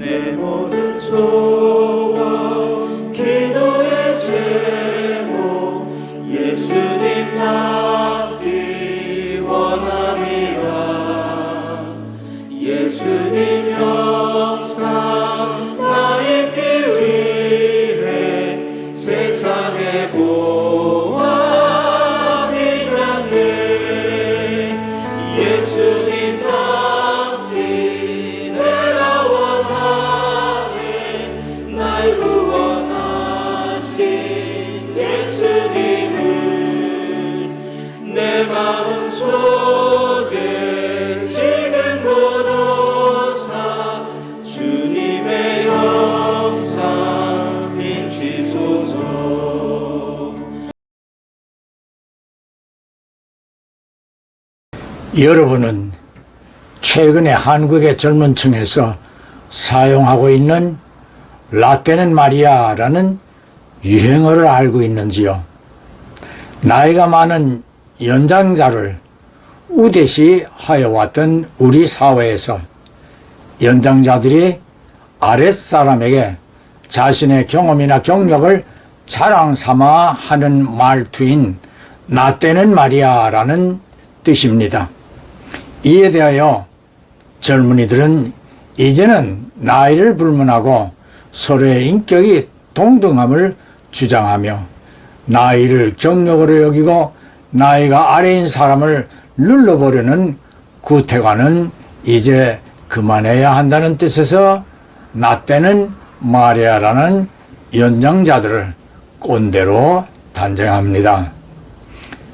내 모든 소원 기도의 제목 예수님 닮기 원함이라. 예수님 형상 나 입기 위해 세상에 보아하기 전에 예수님 닮기 내가 원하네. 날 구원하신 예수님을 내 마음속에 지금 모두사 주님의 형상 인치소서. 여러분은 최근에 한국의 젊은 층에서 사용하고 있는 라떼는 마리아라는 유행어를 알고 있는지요? 나이가 많은 연장자를 우대시하여 왔던 우리 사회에서 연장자들이 아랫사람에게 자신의 경험이나 경력을 자랑 삼아 하는 말투인 라떼는 마리아라는 뜻입니다. 이에 대하여 젊은이들은 이제는 나이를 불문하고 서로의 인격이 동등함을 주장하며 나이를 경력으로 여기고 나이가 아래인 사람을 눌러보려는 구태관은 이제 그만해야 한다는 뜻에서 라떼는 마리아라는 연장자들을 꼰대로 단정합니다.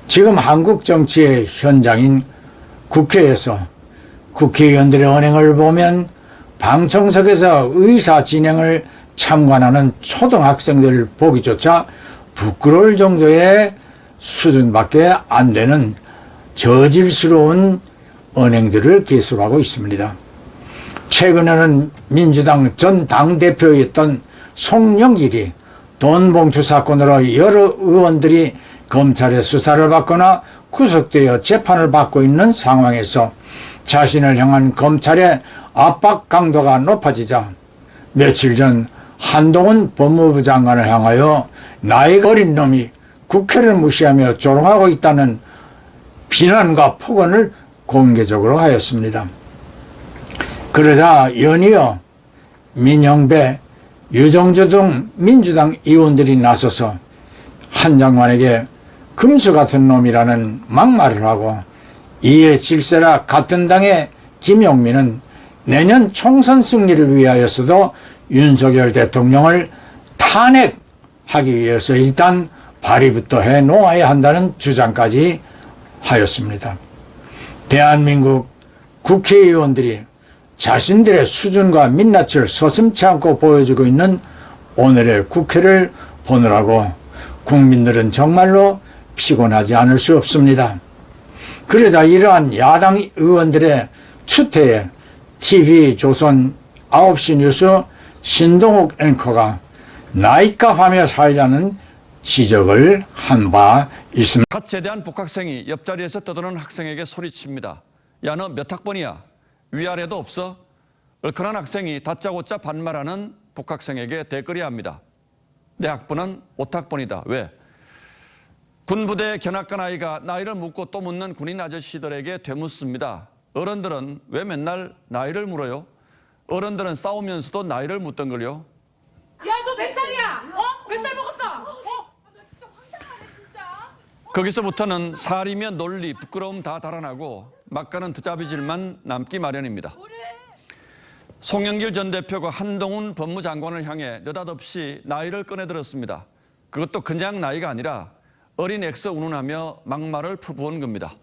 지금 한국 정치의 현장인 국회에서 국회의원들의 언행을 보면 방청석에서 의사 진행을 참관하는 초등학생들 보기조차 부끄러울 정도의 수준밖에 안 되는 저질스러운 언행들을 계속하고 있습니다. 최근에는 민주당 전 당대표였던 송영길이 돈봉투 사건으로 여러 의원들이 검찰의 수사를 받거나 구속되어 재판을 받고 있는 상황에서 자신을 향한 검찰의 압박 강도가 높아지자 며칠 전 한동훈 법무부 장관을 향하여 나이가 어린 놈이 국회를 무시하며 조롱하고 있다는 비난과 폭언을 공개적으로 하였습니다. 그러자 연이어 민영배, 유정주 등 민주당 의원들이 나서서 한 장관에게 금수 같은 놈이라는 막말을 하고 이에 질세라 같은 당의 김용민은 내년 총선 승리를 위하여서도 윤석열 대통령을 탄핵하기 위해서 일단 발의부터 해 놓아야 한다는 주장까지 하였습니다. 대한민국 국회의원들이 자신들의 수준과 민낯을 서슴지 않고 보여주고 있는 오늘의 국회를 보느라고 국민들은 정말로 피곤하지 않을 수 없습니다. 그러자 이러한 야당 의원들의 추태에 TV조선 9시 뉴스 신동욱 앵커가 나이값하며 살자는 지적을 한 바 있습니다. 가치에 대한 복학생이 옆자리에서 떠드는 학생에게 소리칩니다. 야, 너 몇 학번이야? 위아래도 없어? 얼큰한 학생이 다짜고짜 반말하는 복학생에게 대꾸해야 합니다. 내 학번은 5학번이다. 왜? 군부대 견학간 아이가 나이를 묻고 또 묻는 군인 아저씨들에게 되묻습니다. 어른들은 왜 맨날 나이를 물어요? 어른들은 싸우면서도 나이를 묻던걸요. 야, 너 몇 살이야? 몇 살 먹었어? 거기서부터는 살이며 논리, 부끄러움 다 달아나고 막가는 두잡이질만 남기 마련입니다. 송영길 전 대표가 한동훈 법무장관을 향해 느닷없이 나이를 꺼내들었습니다. 그것도 그냥 나이가 아니라 어린 엑스 운운하며 막말을 퍼부은 겁니다.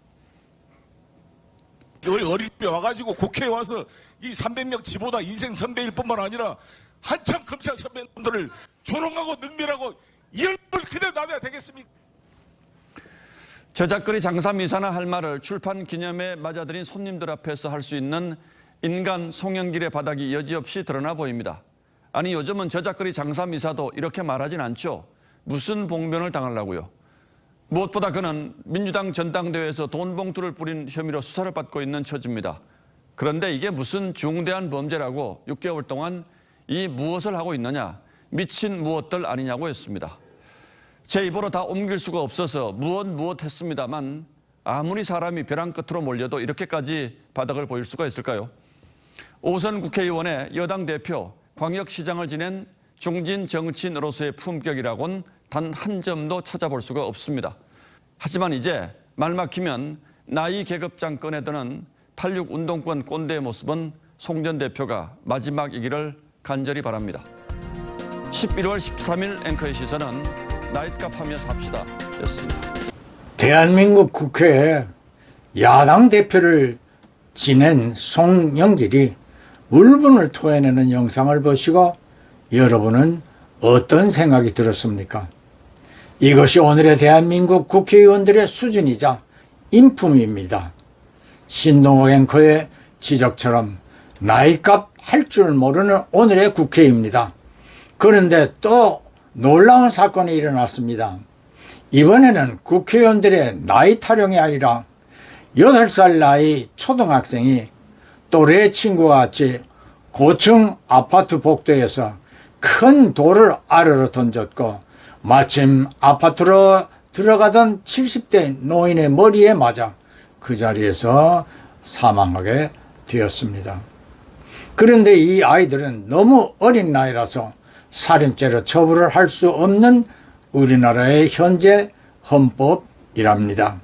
어릴 때 와가지고 국회에 와서 이 300명 지보다 인생 선배일 뿐만 아니라 한참 검찰 선배님들을 조롱하고 능멸하고 이런 걸 그대로 놔둬야 되겠습니까? 저작거리 장사미사나 할 말을 출판 기념에 맞아들인 손님들 앞에서 할 수 있는 인간 송영길의 바닥이 여지없이 드러나 보입니다. 아니 요즘은 저작거리 장사미사도 이렇게 말하진 않죠. 무슨 봉변을 당하려고요. 무엇보다 그는 민주당 전당대회에서 돈 봉투를 뿌린 혐의로 수사를 받고 있는 처지입니다. 그런데 이게 무슨 중대한 범죄라고 6개월 동안 이 무엇을 하고 있느냐, 미친 무엇들 아니냐고 했습니다. 제 입으로 다 옮길 수가 없어서 무엇 했습니다만 아무리 사람이 벼랑 끝으로 몰려도 이렇게까지 바닥을 보일 수가 있을까요? 오선 국회의원의 여당 대표, 광역시장을 지낸 중진 정치인으로서의 품격이라곤 단 한 점도 찾아볼 수가 없습니다. 하지만 이제 말 막히면 나이 계급장 꺼내드는 86 운동권 꼰대의 모습은 송 전 대표가 마지막이기를 간절히 바랍니다. 11월 13일 앵커의 시선은 나잇값 하며 삽시다 였습니다. 대한민국 국회에 야당 대표를 지낸 송영길이 울분을 토해내는 영상을 보시고 여러분은 어떤 생각이 들었습니까? 이것이 오늘의 대한민국 국회의원들의 수준이자 인품입니다. 신동욱 앵커의 지적처럼 나이값 할 줄 모르는 오늘의 국회입니다. 그런데 또 놀라운 사건이 일어났습니다. 이번에는 국회의원들의 나이 타령이 아니라 8살 나이 초등학생이 또래 친구와 같이 고층 아파트 복도에서 큰 돌을 아래로 던졌고 마침 아파트로 들어가던 70대 노인의 머리에 맞아 그 자리에서 사망하게 되었습니다. 그런데 이 아이들은 너무 어린 나이라서 살인죄로 처벌을 할 수 없는 우리나라의 현재 헌법이랍니다.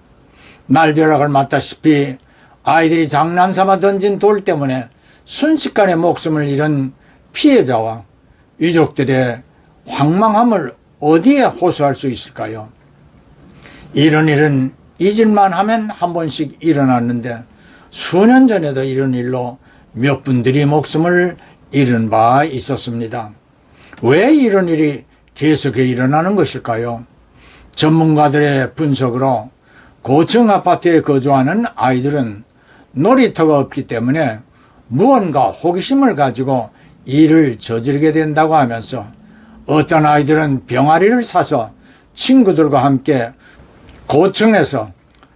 날벼락을 맞다시피 아이들이 장난삼아 던진 돌 때문에 순식간에 목숨을 잃은 피해자와 유족들의 황망함을 어디에 호소할 수 있을까요? 이런 일은 잊을만 하면 한 번씩 일어났는데 수년 전에도 이런 일로 몇 분들이 목숨을 잃은 바 있었습니다. 왜 이런 일이 계속해 일어나는 것일까요? 전문가들의 분석으로 고층 아파트에 거주하는 아이들은 놀이터가 없기 때문에 무언가 호기심을 가지고 일을 저지르게 된다고 하면서 어떤 아이들은 병아리를 사서 친구들과 함께 고층에서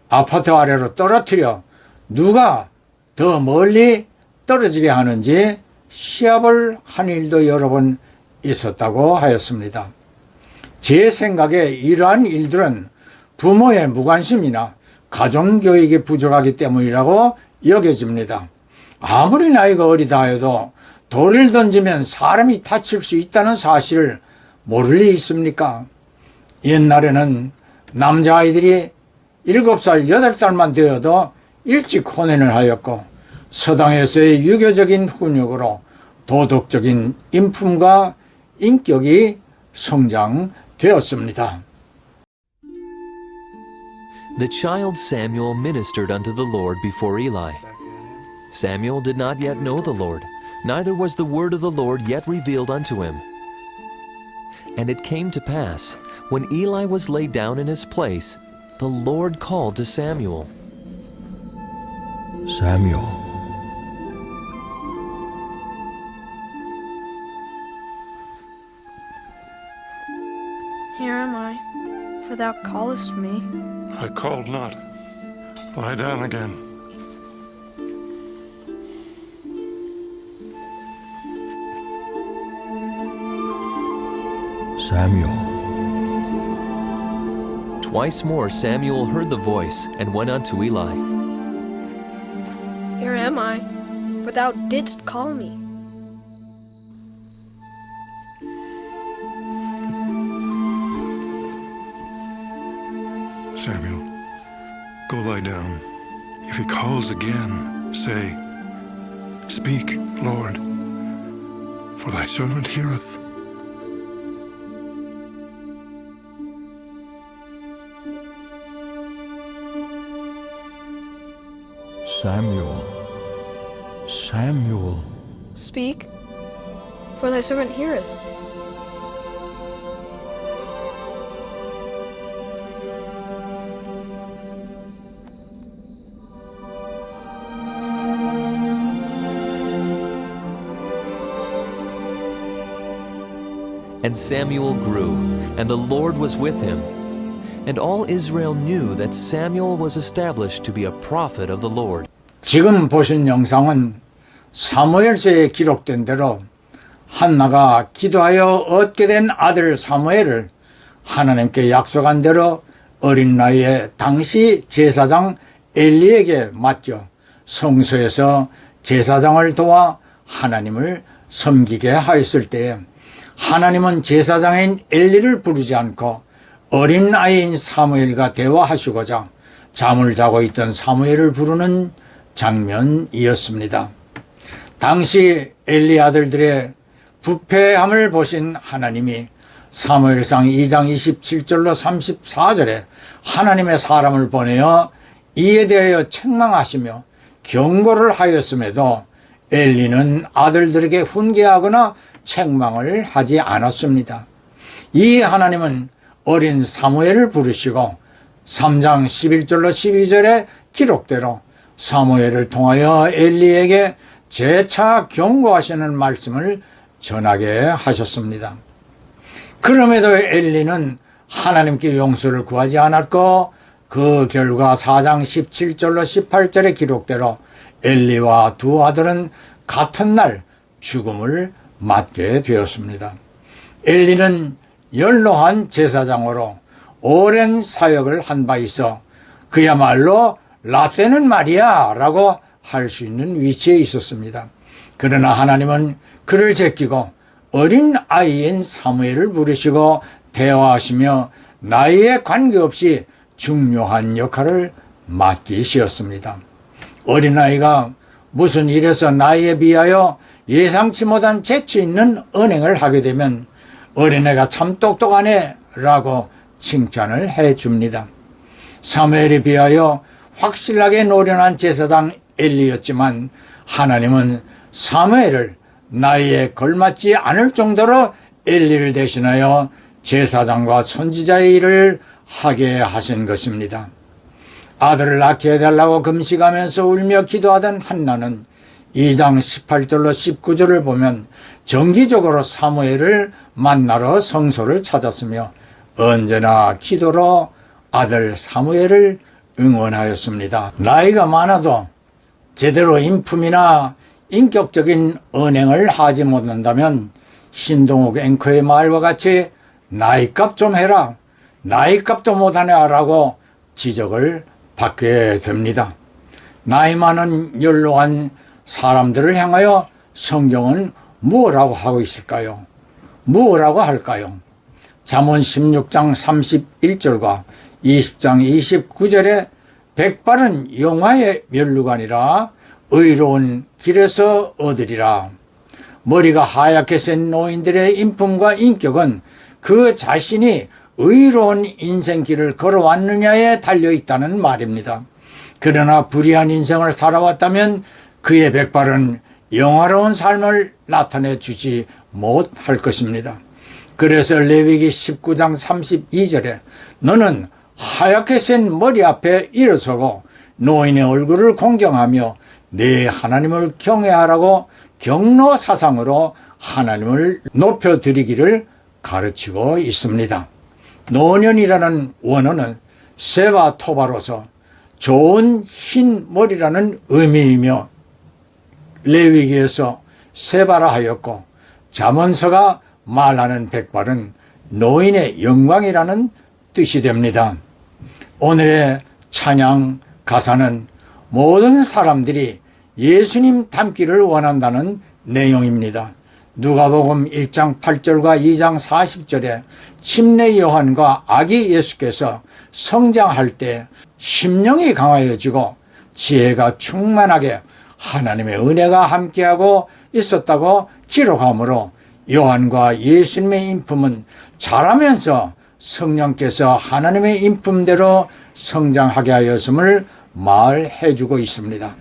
아파트 아래로 떨어뜨려 누가 더 멀리 떨어지게 하는지 시합을 한 일도 여러 번 있었다고 하였습니다. 제 생각에 이러한 일들은 부모의 무관심이나 가정교육이 부족하기 때문이라고 여겨집니다. 아무리 나이가 어리다 해도 돌을 던지면 사람이 다칠 수 있다는 사실을 모를 리 있습니까? 옛날에는 남자아이들이 7살, 8살만 되어도 일찍 혼인을 하였고 서당에서의 유교적인 훈육으로 도덕적인 인품과 인격이 성장되었습니다. The child Samuel ministered unto the Lord before Eli. Samuel did not yet know the Lord, neither was the word of the Lord yet revealed unto him. And it came to pass, when Eli was laid down in his place, the Lord called to Samuel. Samuel. Here am I, for thou callest me. I called not. Lie down again. Samuel. Twice more Samuel heard the voice, and went unto Eli. Here am I, for thou didst call me. Samuel, go lie down. If he calls again, say, Speak, Lord, for thy servant heareth. Samuel. Samuel. Speak, for thy servant heareth. And Samuel grew, and the Lord was with him. And all Israel knew that Samuel was established to be a prophet of the Lord. 지금 보신 영상은 사무엘서에 기록된 대로 한나가 기도하여 얻게 된 아들 사무엘을 하나님께 약속한 대로 어린 나이에 당시 제사장 엘리에게 맡겨 성소에서 제사장을 도와 하나님을 섬기게 하였을 때에 하나님은 제사장인 엘리를 부르지 않고 어린 아이인 사무엘과 대화하시고자 잠을 자고 있던 사무엘을 부르는 장면이었습니다. 당시 엘리 아들들의 부패함을 보신 하나님이 사무엘상 2장 27절로 34절에 하나님의 사람을 보내어 이에 대하여 책망하시며 경고를 하였음에도 엘리는 아들들에게 훈계하거나 책망을 하지 않았습니다. 이 하나님은 어린 사무엘을 부르시고 3장 11절로 12절의 기록대로 사무엘을 통하여 엘리에게 재차 경고하시는 말씀을 전하게 하셨습니다. 그럼에도 엘리는 하나님께 용서를 구하지 않았고 그 결과 4장 17절로 18절의 기록대로 엘리와 두 아들은 같은 날 죽음을 맞게 되었습니다. 엘리는 연로한 제사장으로 오랜 사역을 한 바 있어 그야말로 라떼는 말이야 라고 할 수 있는 위치에 있었습니다. 그러나 하나님은 그를 제끼고 어린 아이인 사무엘을 부르시고 대화하시며 나이에 관계없이 중요한 역할을 맡기시었습니다. 어린아이가 무슨 일에서 나이에 비하여 예상치 못한 재치 있는 언행을 하게 되면 어린애가 참 똑똑하네 라고 칭찬을 해줍니다. 사무엘에 비하여 확실하게 노련한 제사장 엘리였지만 하나님은 사무엘을 나이에 걸맞지 않을 정도로 엘리를 대신하여 제사장과 선지자의 일을 하게 하신 것입니다. 아들을 낳게 해달라고 금식하면서 울며 기도하던 한나는 2장 18절로 19절을 보면 정기적으로 사무엘을 만나러 성소를 찾았으며 언제나 기도로 아들 사무엘을 응원하였습니다. 나이가 많아도 제대로 인품이나 인격적인 언행을 하지 못한다면 신동욱 앵커의 말과 같이 나이값 좀 해라, 나이값도 못하냐 라고 지적을 받게 됩니다. 나이 많은 연로한 사람들을 향하여 성경은 무엇라고 하고 있을까요? 무엇라고 할까요? 잠언 16장 31절과 20장 29절에 백발은 영화의 면류관이라 의로운 길에서 얻으리라. 머리가 하얗게 센 노인들의 인품과 인격은 그 자신이 의로운 인생길을 걸어왔느냐에 달려있다는 말입니다. 그러나 불의한 인생을 살아왔다면 그의 백발은 영화로운 삶을 나타내 주지 못할 것입니다. 그래서 레위기 19장 32절에 너는 하얗게 센 머리 앞에 일어서고 노인의 얼굴을 공경하며 네 하나님을 경외하라고 경로 사상으로 하나님을 높여드리기를 가르치고 있습니다. 노년이라는 원어는 세바 토바로서 좋은 흰 머리라는 의미이며 레위기에서 세바라 하였고 잠언서가 말하는 백발은 노인의 영광이라는 뜻이 됩니다. 오늘의 찬양 가사는 모든 사람들이 예수님 닮기를 원한다는 내용입니다. 누가복음 1장 8절과 2장 40절에 침례 요한과 아기 예수께서 성장할 때 심령이 강하여지고 지혜가 충만하게 하나님의 은혜가 함께하고 있었다고 기록하므로 요한과 예수님의 인품은 자라면서 성령께서 하나님의 인품대로 성장하게 하였음을 말해주고 있습니다.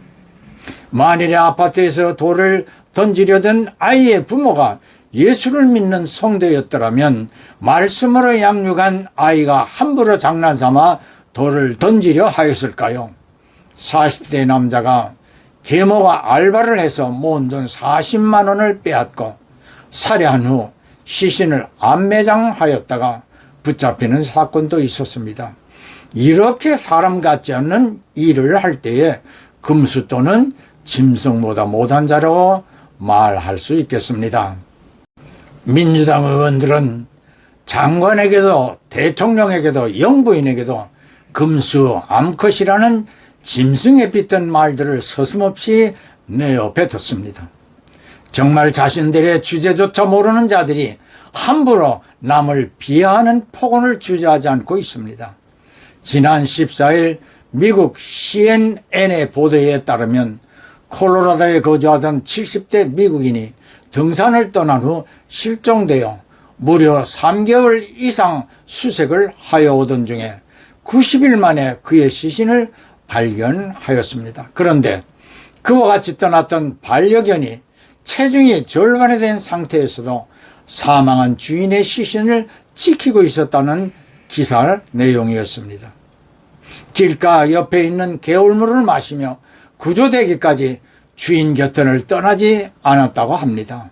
만일에 아파트에서 돌을 던지려던 아이의 부모가 예수를 믿는 성도였더라면 말씀으로 양육한 아이가 함부로 장난삼아 돌을 던지려 하였을까요? 40대 남자가 계모가 알바를 해서 모은 돈 40만 원을 빼앗고 살해한 후 시신을 암매장하였다가 붙잡히는 사건도 있었습니다. 이렇게 사람 같지 않는 일을 할 때에 금수 또는 짐승보다 못한 자라고 말할 수 있겠습니다. 민주당 의원들은 장관에게도 대통령에게도 영부인에게도 금수 암컷이라는 짐승에 빗던 말들을 서슴없이 내어 뱉었습니다. 정말 자신들의 주제조차 모르는 자들이 함부로 남을 비하하는 폭언을 주저하지 않고 있습니다. 지난 14일 미국 CNN의 보도에 따르면 콜로라도에 거주하던 70대 미국인이 등산을 떠난 후 실종되어 무려 3개월 이상 수색을 하여 오던 중에 90일 만에 그의 시신을 발견하였습니다. 그런데 그와 같이 떠났던 반려견이 체중이 절반이 된 상태에서도 사망한 주인의 시신을 지키고 있었다는 기사 내용이었습니다. 길가 옆에 있는 개울물을 마시며 구조되기까지 주인 곁을 떠나지 않았다고 합니다.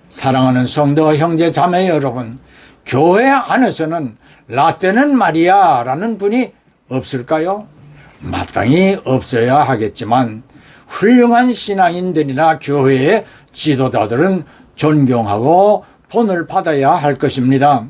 사랑하는 성도 형제 자매 여러분, 교회 안에서는 라떼는 말이야 라는 분이 없을까요? 마땅히 없어야 하겠지만 훌륭한 신앙인들이나 교회의 지도자들은 존경하고 본을 받아야 할 것입니다.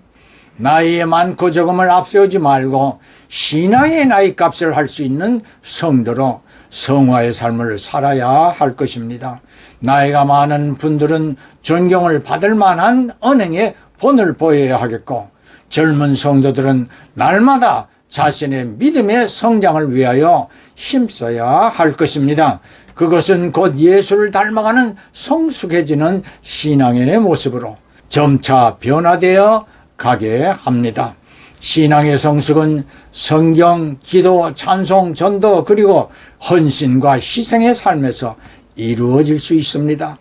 나이에 많고 적음을 앞세우지 말고 신앙의 나이값을 할 수 있는 성도로 성화의 삶을 살아야 할 것입니다. 나이가 많은 분들은 존경을 받을 만한 언행의 본을 보여야 하겠고, 젊은 성도들은 날마다 자신의 믿음의 성장을 위하여 힘써야 할 것입니다. 그것은 곧 예수를 닮아가는 성숙해지는 신앙인의 모습으로 점차 변화되어 가게 합니다. 신앙의 성숙은 성경, 기도, 찬송, 전도 그리고 헌신과 희생의 삶에서 이루어질 수 있습니다.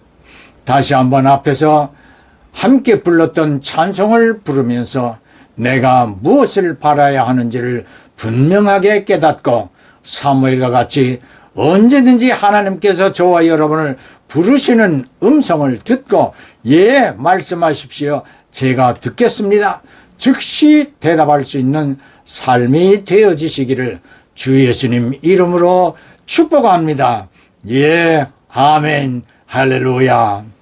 다시 한번 앞에서 함께 불렀던 찬송을 부르면서 내가 무엇을 바라야 하는지를 분명하게 깨닫고 사무엘과 같이 언제든지 하나님께서 저와 여러분을 부르시는 음성을 듣고 예 말씀하십시오. 제가 듣겠습니다. 즉시 대답할 수 있는 삶이 되어지시기를 주 예수님 이름으로 축복합니다. 예, 아멘, 할렐루야.